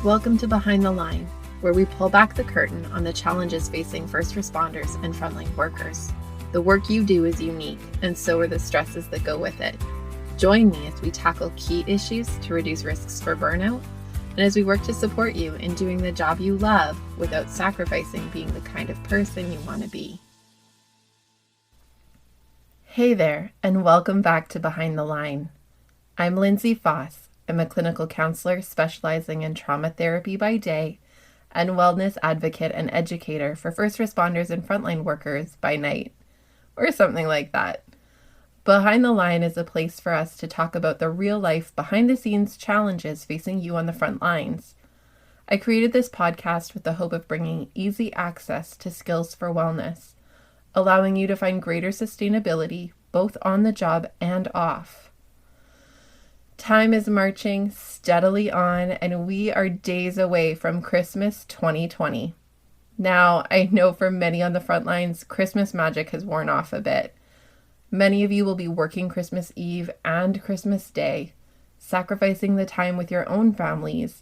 Welcome to Behind the Line, where we pull back the curtain on the challenges facing first responders and frontline workers. The work you do is unique, and so are the stresses that go with it. Join me as we tackle key issues to reduce risks for burnout, and as we work to support you in doing the job you love without sacrificing being the kind of person you want to be. Hey there, and welcome back to Behind the Line. I'm Lindsay Faas. I'm a clinical counselor specializing in trauma therapy by day and wellness advocate and educator for first responders and frontline workers by night, or something like that. Behind the Line is a place for us to talk about the real life behind the scenes challenges facing you on the front lines. I created this podcast with the hope of bringing easy access to skills for wellness, allowing you to find greater sustainability both on the job and off. Time is marching steadily on, and we are days away from Christmas 2020. Now, I know for many on the front lines, Christmas magic has worn off a bit. Many of you will be working Christmas Eve and Christmas Day, sacrificing the time with your own families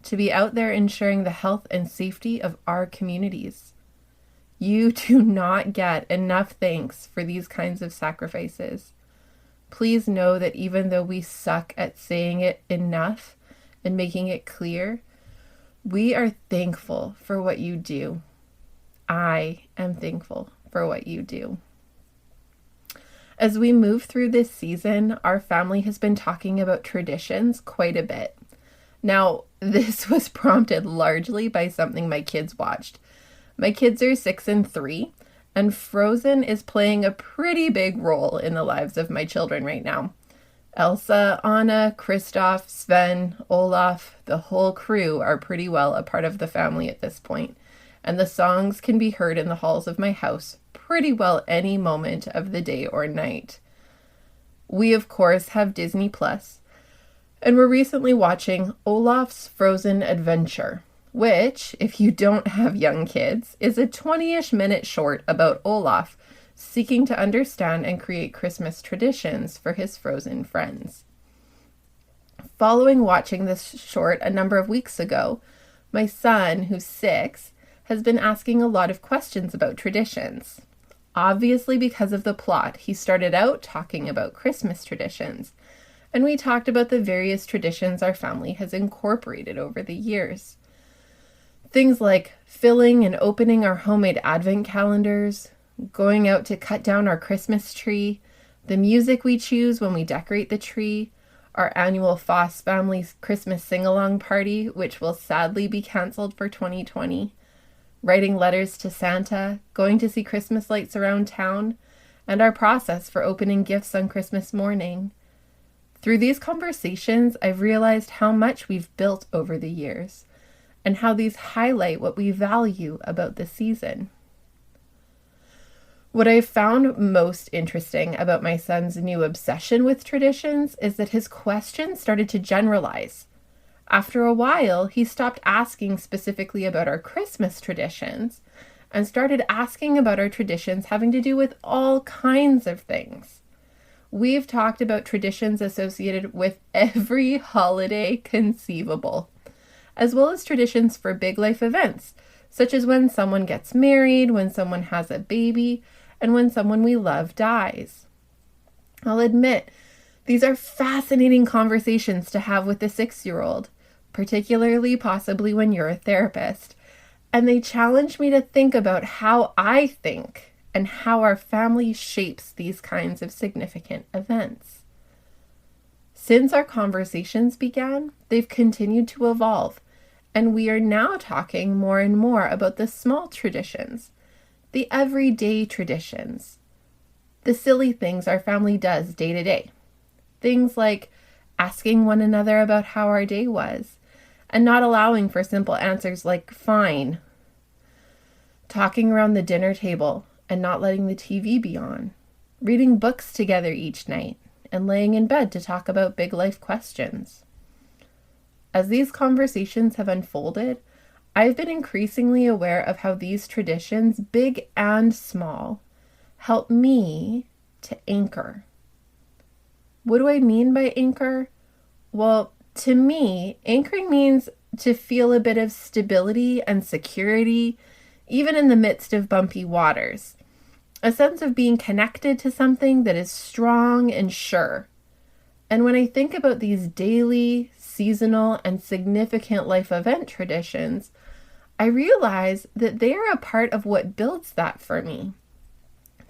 to be out there ensuring the health and safety of our communities. You do not get enough thanks for these kinds of sacrifices. Please know that even though we suck at saying it enough and making it clear, we are thankful for what you do. I am thankful for what you do. As we move through this season, our family has been talking about traditions quite a bit. Now, this was prompted largely by something my kids watched. My kids are 6 and 3. And Frozen is playing a pretty big role in the lives of my children right now. Elsa, Anna, Kristoff, Sven, Olaf, the whole crew are pretty well a part of the family at this point, and the songs can be heard in the halls of my house pretty well any moment of the day or night. We, of course, have Disney Plus, and we're recently watching Olaf's Frozen Adventure, which, if you don't have young kids, is a 20-ish minute short about Olaf seeking to understand and create Christmas traditions for his frozen friends. Following watching this short a number of weeks ago, my son, who's 6, has been asking a lot of questions about traditions. Obviously, because of the plot, he started out talking about Christmas traditions, and we talked about the various traditions our family has incorporated over the years. Things like filling and opening our homemade advent calendars, going out to cut down our Christmas tree, the music we choose when we decorate the tree, our annual Faas family's Christmas sing-along party, which will sadly be canceled for 2020, writing letters to Santa, going to see Christmas lights around town, and our process for opening gifts on Christmas morning. Through these conversations, I've realized how much we've built over the years, and how these highlight what we value about the season. What I've found most interesting about my son's new obsession with traditions is that his questions started to generalize. After a while, he stopped asking specifically about our Christmas traditions and started asking about our traditions having to do with all kinds of things. We've talked about traditions associated with every holiday conceivable, as well as traditions for big life events, such as when someone gets married, when someone has a baby, and when someone we love dies. I'll admit, these are fascinating conversations to have with a 6-year-old, particularly possibly when you're a therapist, and they challenge me to think about how I think and how our family shapes these kinds of significant events. Since our conversations began, they've continued to evolve, and we are now talking more and more about the small traditions, the everyday traditions, the silly things our family does day to day. Things like asking one another about how our day was, and not allowing for simple answers like fine. Talking around the dinner table and not letting the TV be on. Reading books together each night, and laying in bed to talk about big life questions. As these conversations have unfolded, I've been increasingly aware of how these traditions, big and small, help me to anchor. What do I mean by anchor? Well, to me, anchoring means to feel a bit of stability and security, even in the midst of bumpy waters. A sense of being connected to something that is strong and sure. And when I think about these daily, seasonal, and significant life event traditions, I realize that they are a part of what builds that for me.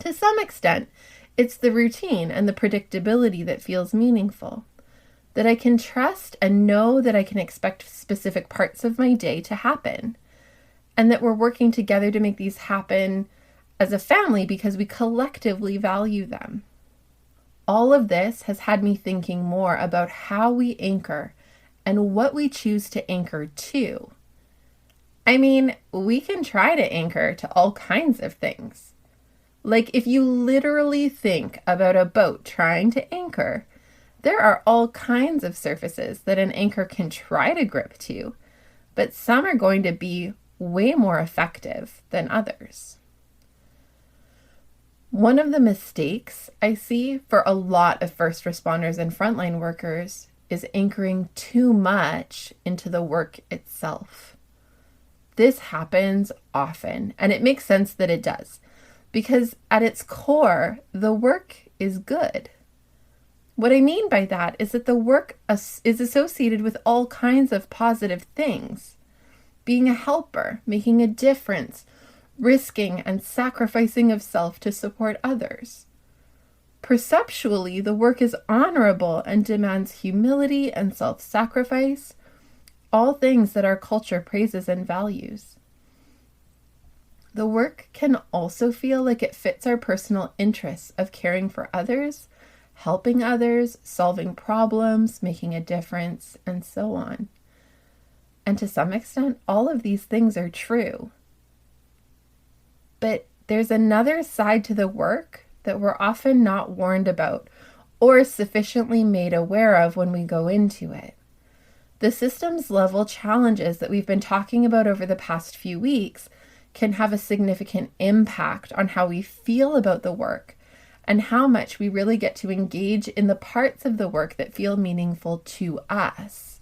To some extent, it's the routine and the predictability that feels meaningful. That I can trust and know that I can expect specific parts of my day to happen. And that we're working together to make these happen as a family because we collectively value them. All of this has had me thinking more about how we anchor and what we choose to anchor to. I mean, we can try to anchor to all kinds of things. Like if you literally think about a boat trying to anchor, there are all kinds of surfaces that an anchor can try to grip to, but some are going to be way more effective than others. One of the mistakes I see for a lot of first responders and frontline workers is anchoring too much into the work itself. This happens often, and it makes sense that it does, because at its core, the work is good. What I mean by that is that the work is associated with all kinds of positive things. Being a helper, making a difference, risking and sacrificing of self to support others. Perceptually, the work is honorable and demands humility and self-sacrifice, all things that our culture praises and values. The work can also feel like it fits our personal interests of caring for others, helping others, solving problems, making a difference, and so on. And to some extent, all of these things are true. But there's another side to the work that we're often not warned about or sufficiently made aware of when we go into it. The systems level challenges that we've been talking about over the past few weeks can have a significant impact on how we feel about the work and how much we really get to engage in the parts of the work that feel meaningful to us.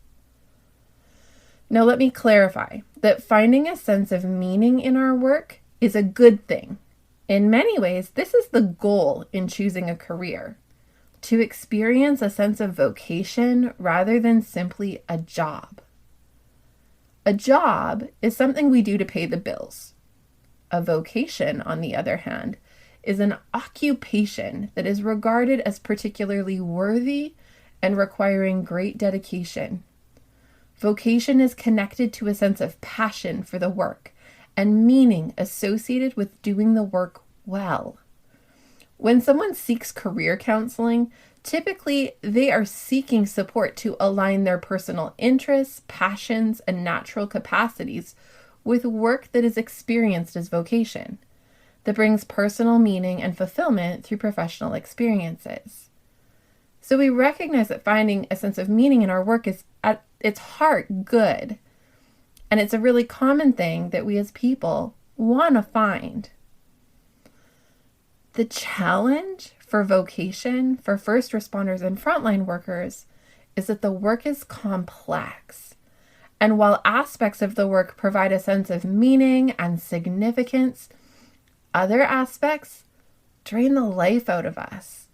Now, let me clarify that finding a sense of meaning in our work is a good thing. In many ways, this is the goal in choosing a career, to experience a sense of vocation rather than simply a job. A job is something we do to pay the bills. A vocation, on the other hand, is an occupation that is regarded as particularly worthy and requiring great dedication. Vocation is connected to a sense of passion for the work and meaning associated with doing the work well. When someone seeks career counseling, typically they are seeking support to align their personal interests, passions, and natural capacities with work that is experienced as vocation, that brings personal meaning and fulfillment through professional experiences. So we recognize that finding a sense of meaning in our work is at its heart good. And it's a really common thing that we as people want to find. The challenge for vocation for first responders and frontline workers is that the work is complex. And while aspects of the work provide a sense of meaning and significance, other aspects drain the life out of us.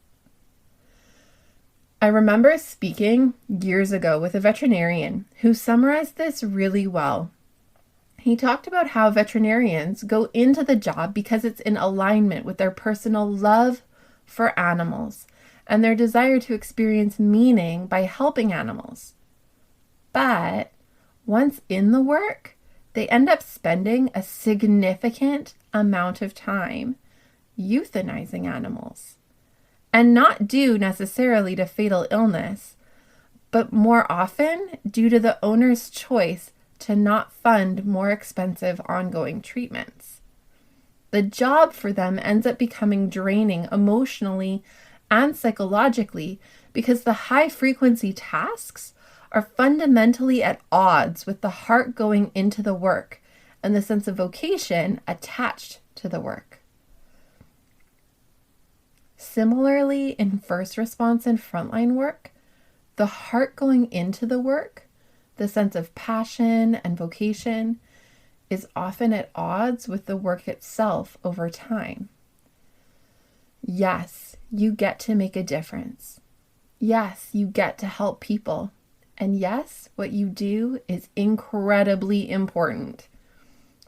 I remember speaking years ago with a veterinarian who summarized this really well. He talked about how veterinarians go into the job because it's in alignment with their personal love for animals and their desire to experience meaning by helping animals. But once in the work, they end up spending a significant amount of time euthanizing animals. And not due necessarily to fatal illness, but more often due to the owner's choice to not fund more expensive ongoing treatments. The job for them ends up becoming draining emotionally and psychologically because the high-frequency tasks are fundamentally at odds with the heart going into the work and the sense of vocation attached to the work. Similarly, in first response and frontline work, the heart going into the work The sense of passion and vocation is often at odds with the work itself over time. Yes, you get to make a difference. Yes, you get to help people. And yes, what you do is incredibly important.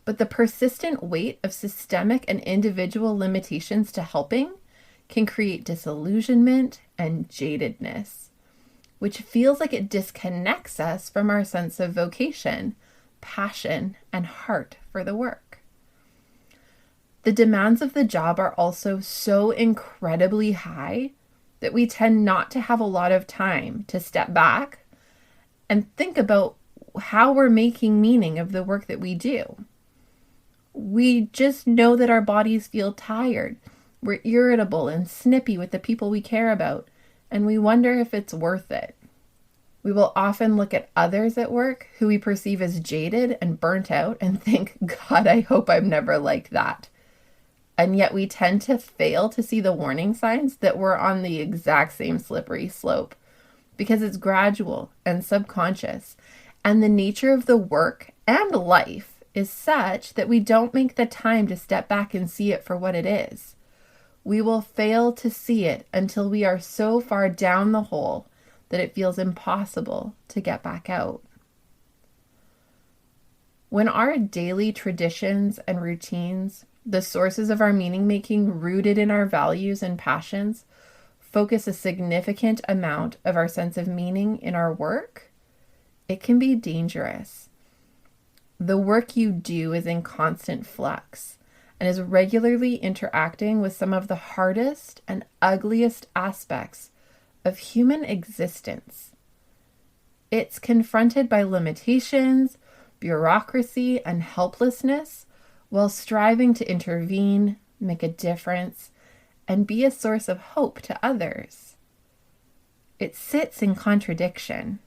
But the persistent weight of systemic and individual limitations to helping can create disillusionment and jadedness, which feels like it disconnects us from our sense of vocation, passion, and heart for the work. The demands of the job are also so incredibly high that we tend not to have a lot of time to step back and think about how we're making meaning of the work that we do. We just know that our bodies feel tired. We're irritable and snippy with the people we care about, and we wonder if it's worth it. We will often look at others at work who we perceive as jaded and burnt out and think, God, I hope I'm never like that. And yet we tend to fail to see the warning signs that we're on the exact same slippery slope because it's gradual and subconscious, and the nature of the work and life is such that we don't make the time to step back and see it for what it is. We will fail to see it until we are so far down the hole that it feels impossible to get back out. When our daily traditions and routines, the sources of our meaning making rooted in our values and passions, focus a significant amount of our sense of meaning in our work, it can be dangerous. The work you do is in constant flux and is regularly interacting with some of the hardest and ugliest aspects of human existence. It's confronted by limitations, bureaucracy, and helplessness while striving to intervene, make a difference, and be a source of hope to others. It sits in contradiction.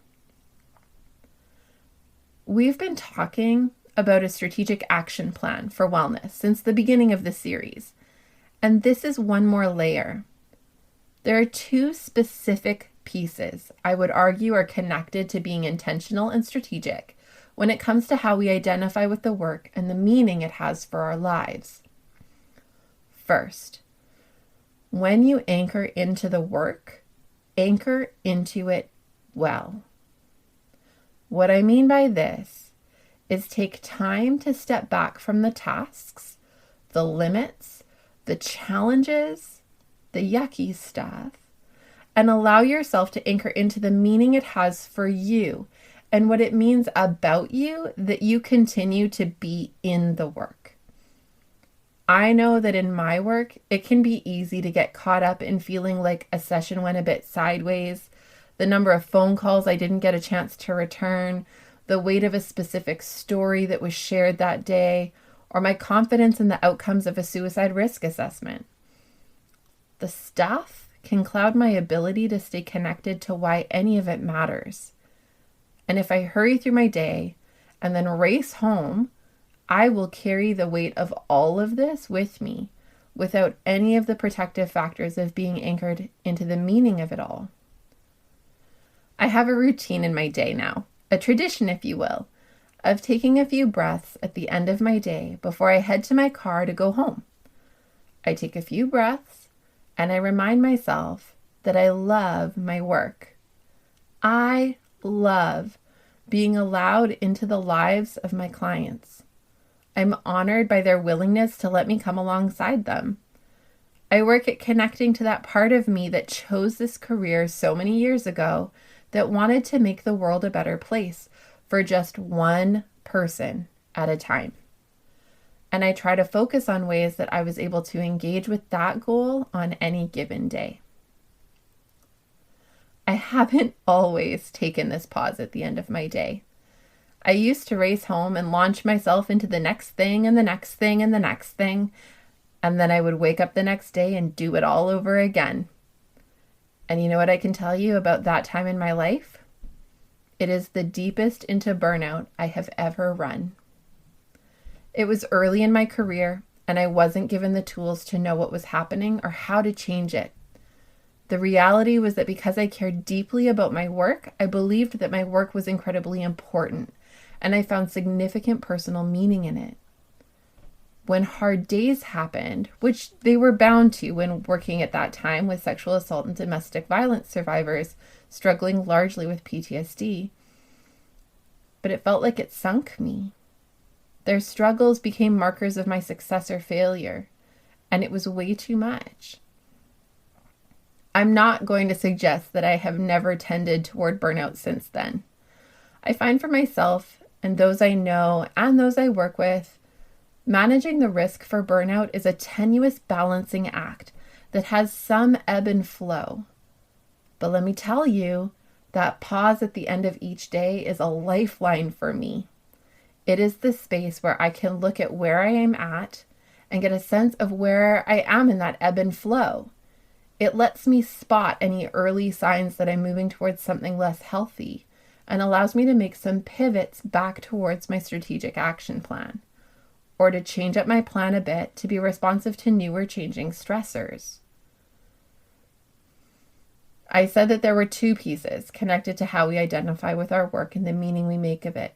We've been talking about a strategic action plan for wellness since the beginning of the series, and this is one more layer. There are two specific pieces I would argue are connected to being intentional and strategic when it comes to how we identify with the work and the meaning it has for our lives. First, when you anchor into the work, anchor into it well. What I mean by this is take time to step back from the tasks, the limits, the challenges, the yucky stuff, and allow yourself to anchor into the meaning it has for you and what it means about you that you continue to be in the work. I know that in my work, it can be easy to get caught up in feeling like a session went a bit sideways, the number of phone calls I didn't get a chance to return, the weight of a specific story that was shared that day, or my confidence in the outcomes of a suicide risk assessment. The stuff can cloud my ability to stay connected to why any of it matters. And if I hurry through my day and then race home, I will carry the weight of all of this with me without any of the protective factors of being anchored into the meaning of it all. I have a routine in my day now, a tradition, if you will, of taking a few breaths at the end of my day before I head to my car to go home. I take a few breaths and I remind myself that I love my work. I love being allowed into the lives of my clients. I'm honored by their willingness to let me come alongside them. I work at connecting to that part of me that chose this career so many years ago that wanted to make the world a better place for just one person at a time. And I try to focus on ways that I was able to engage with that goal on any given day. I haven't always taken this pause at the end of my day. I used to race home and launch myself into the next thing and the next thing and the next thing, and then I would wake up the next day and do it all over again. And you know what I can tell you about that time in my life? It is the deepest into burnout I have ever run. It was early in my career, and I wasn't given the tools to know what was happening or how to change it. The reality was that because I cared deeply about my work, I believed that my work was incredibly important, and I found significant personal meaning in it. When hard days happened, which they were bound to when working at that time with sexual assault and domestic violence survivors struggling largely with PTSD, but it felt like it sunk me. Their struggles became markers of my success or failure, and it was way too much. I'm not going to suggest that I have never tended toward burnout since then. I find for myself and those I know and those I work with, managing the risk for burnout is a tenuous balancing act that has some ebb and flow. But let me tell you, that pause at the end of each day is a lifeline for me. It is the space where I can look at where I am at and get a sense of where I am in that ebb and flow. It lets me spot any early signs that I'm moving towards something less healthy and allows me to make some pivots back towards my strategic action plan, or to change up my plan a bit to be responsive to newer changing stressors. I said that there were two pieces connected to how we identify with our work and the meaning we make of it.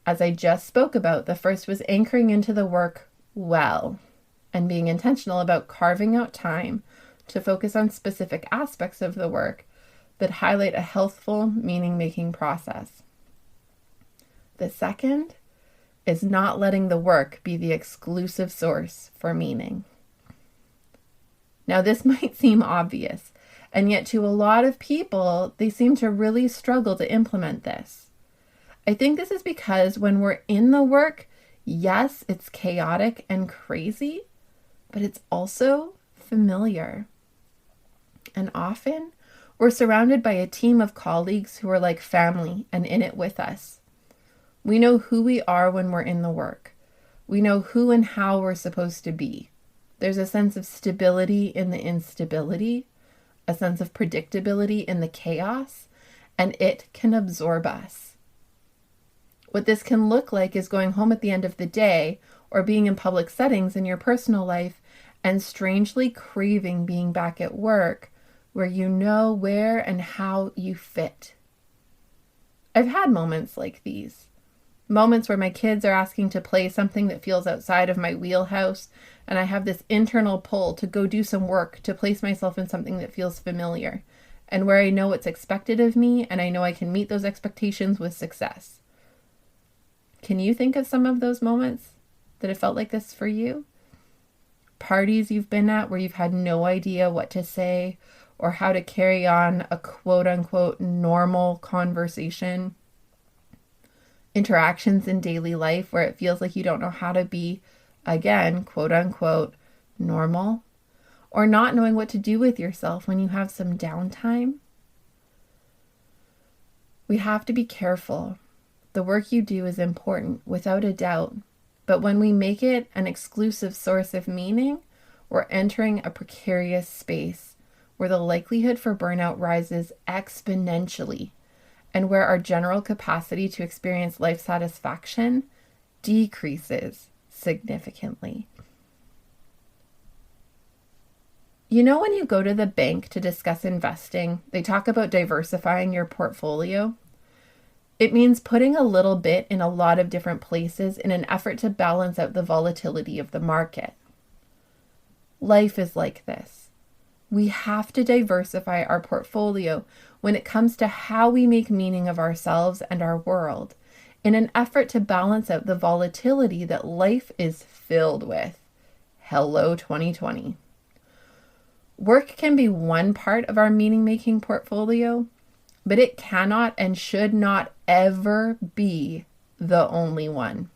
As I just spoke about, the first was anchoring into the work well and being intentional about carving out time to focus on specific aspects of the work that highlight a healthful, meaning-making process. The second is not letting the work be the exclusive source for meaning. Now, this might seem obvious, and yet to a lot of people, they seem to really struggle to implement this. I think this is because when we're in the work, yes, it's chaotic and crazy, but it's also familiar. And often, we're surrounded by a team of colleagues who are like family and in it with us. We know who we are when we're in the work. We know who and how we're supposed to be. There's a sense of stability in the instability, a sense of predictability in the chaos, and it can absorb us. What this can look like is going home at the end of the day or being in public settings in your personal life and strangely craving being back at work where you know where and how you fit. I've had moments like these. Moments where my kids are asking to play something that feels outside of my wheelhouse, and I have this internal pull to go do some work to place myself in something that feels familiar, and where I know what's expected of me, and I know I can meet those expectations with success. Can you think of some of those moments that have felt like this for you? Parties you've been at where you've had no idea what to say or how to carry on a quote-unquote normal conversation. Interactions in daily life where it feels like you don't know how to be, again, quote-unquote normal. Or not knowing what to do with yourself when you have some downtime. We have to be careful. The work you do is important, without a doubt. But when we make it an exclusive source of meaning, we're entering a precarious space where the likelihood for burnout rises exponentially and where our general capacity to experience life satisfaction decreases significantly. You know, when you go to the bank to discuss investing, they talk about diversifying your portfolio. It means putting a little bit in a lot of different places in an effort to balance out the volatility of the market. Life is like this. We have to diversify our portfolio when it comes to how we make meaning of ourselves and our world, in an effort to balance out the volatility that life is filled with. Hello, 2020. Work can be one part of our meaning-making portfolio, but it cannot and should not ever be the only one.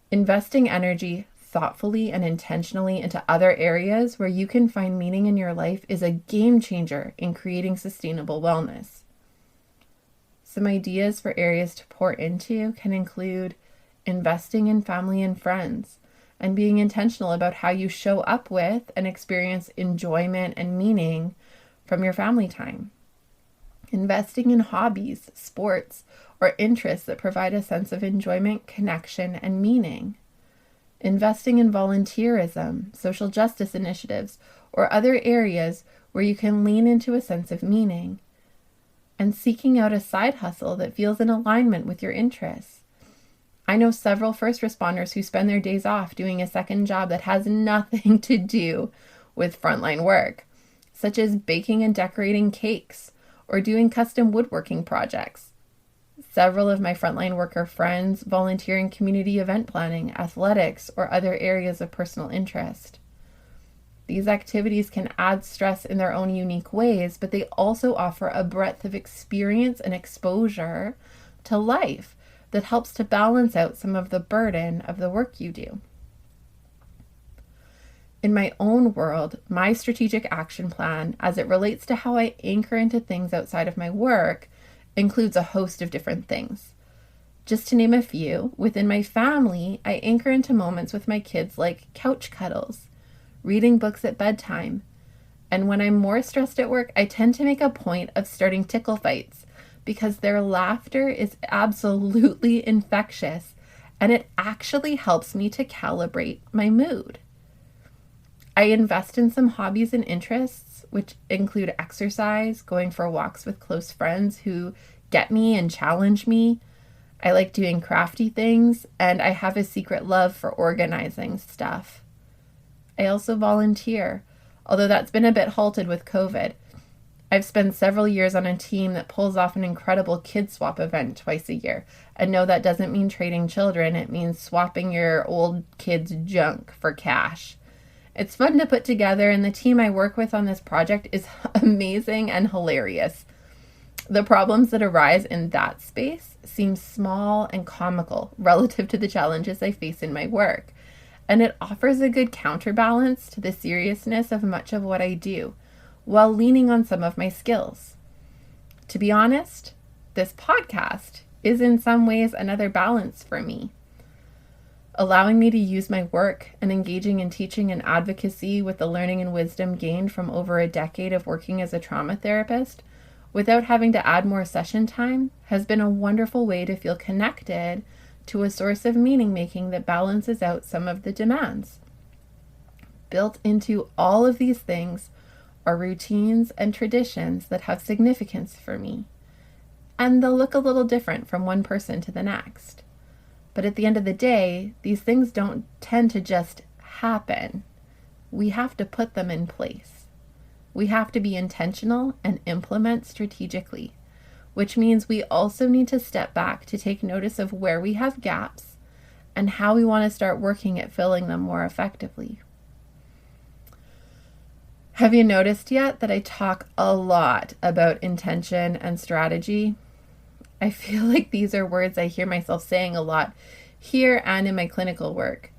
Investing energy thoughtfully and intentionally into other areas where you can find meaning in your life is a game changer in creating sustainable wellness. Some ideas for areas to pour into can include investing in family and friends and being intentional about how you show up with and experience enjoyment and meaning from your family time. Investing in hobbies, sports, or interests that provide a sense of enjoyment, connection, and meaning. Investing in volunteerism, social justice initiatives, or other areas where you can lean into a sense of meaning, and seeking out a side hustle that feels in alignment with your interests. I know several first responders who spend their days off doing a second job that has nothing to do with frontline work, such as baking and decorating cakes or doing custom woodworking projects. Several of my frontline worker friends volunteer in community event planning, athletics, or other areas of personal interest. These activities can add stress in their own unique ways, but they also offer a breadth of experience and exposure to life that helps to balance out some of the burden of the work you do. In my own world, my strategic action plan, as it relates to how I anchor into things outside of my work, includes a host of different things. Just to name a few, within my family, I anchor into moments with my kids like couch cuddles, reading books at bedtime, and when I'm more stressed at work, I tend to make a point of starting tickle fights because their laughter is absolutely infectious and it actually helps me to calibrate my mood. I invest in some hobbies and interests, which include exercise, going for walks with close friends who get me and challenge me. I like doing crafty things, and I have a secret love for organizing stuff. I also volunteer, although that's been a bit halted with COVID. I've spent several years on a team that pulls off an incredible kid swap event twice a year. And no, that doesn't mean trading children. It means swapping your old kid's junk for cash. It's fun to put together, and the team I work with on this project is amazing and hilarious. The problems that arise in that space seem small and comical relative to the challenges I face in my work. And it offers a good counterbalance to the seriousness of much of what I do, while leaning on some of my skills. To be honest, this podcast is in some ways another balance for me, allowing me to use my work and engaging in teaching and advocacy with the learning and wisdom gained from over a decade of working as a trauma therapist without having to add more session time has been a wonderful way to feel connected to a source of meaning making that balances out some of the demands. Built into all of these things are routines and traditions that have significance for me, and they'll look a little different from one person to the next. But at the end of the day, these things don't tend to just happen. We have to put them in place. We have to be intentional and implement strategically, which means we also need to step back to take notice of where we have gaps and how we want to start working at filling them more effectively. Have you noticed yet that I talk a lot about intention and strategy? I feel like these are words I hear myself saying a lot here and in my clinical work.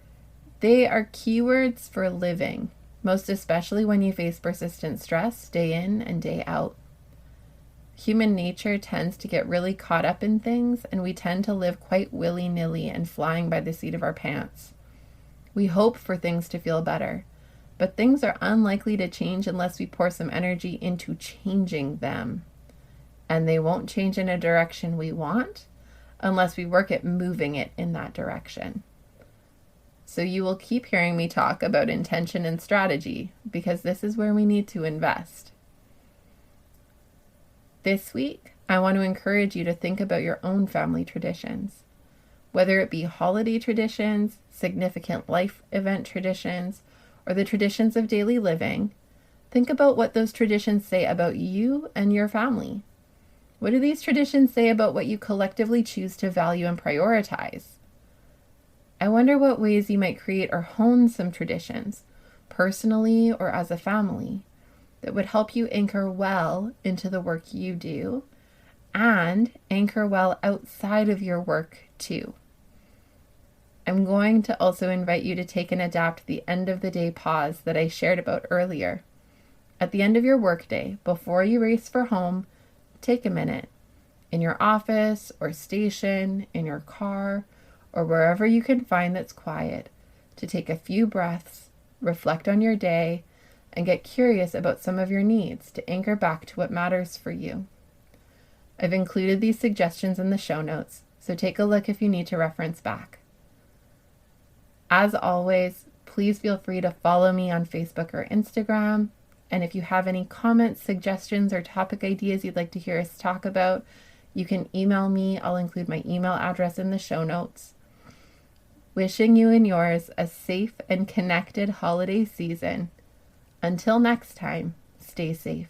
They are keywords for living, most especially when you face persistent stress day in and day out. Human nature tends to get really caught up in things, and we tend to live quite willy-nilly and flying by the seat of our pants. We hope for things to feel better, but things are unlikely to change unless we pour some energy into changing them. And they won't change in a direction we want unless we work at moving it in that direction. So you will keep hearing me talk about intention and strategy because this is where we need to invest. This week, I want to encourage you to think about your own family traditions, whether it be holiday traditions, significant life event traditions, or the traditions of daily living. Think about what those traditions say about you and your family. What do these traditions say about what you collectively choose to value and prioritize? I wonder what ways you might create or hone some traditions, personally or as a family, that would help you anchor well into the work you do and anchor well outside of your work too. I'm going to also invite you to take and adapt the end of the day pause that I shared about earlier. At the end of your workday, before you race for home, take a minute in your office or station, in your car, or wherever you can find that's quiet to take a few breaths, reflect on your day, and get curious about some of your needs to anchor back to what matters for you. I've included these suggestions in the show notes, so take a look if you need to reference back. As always, please feel free to follow me on Facebook or Instagram. And if you have any comments, suggestions, or topic ideas you'd like to hear us talk about, you can email me. I'll include my email address in the show notes. Wishing you and yours a safe and connected holiday season. Until next time, stay safe.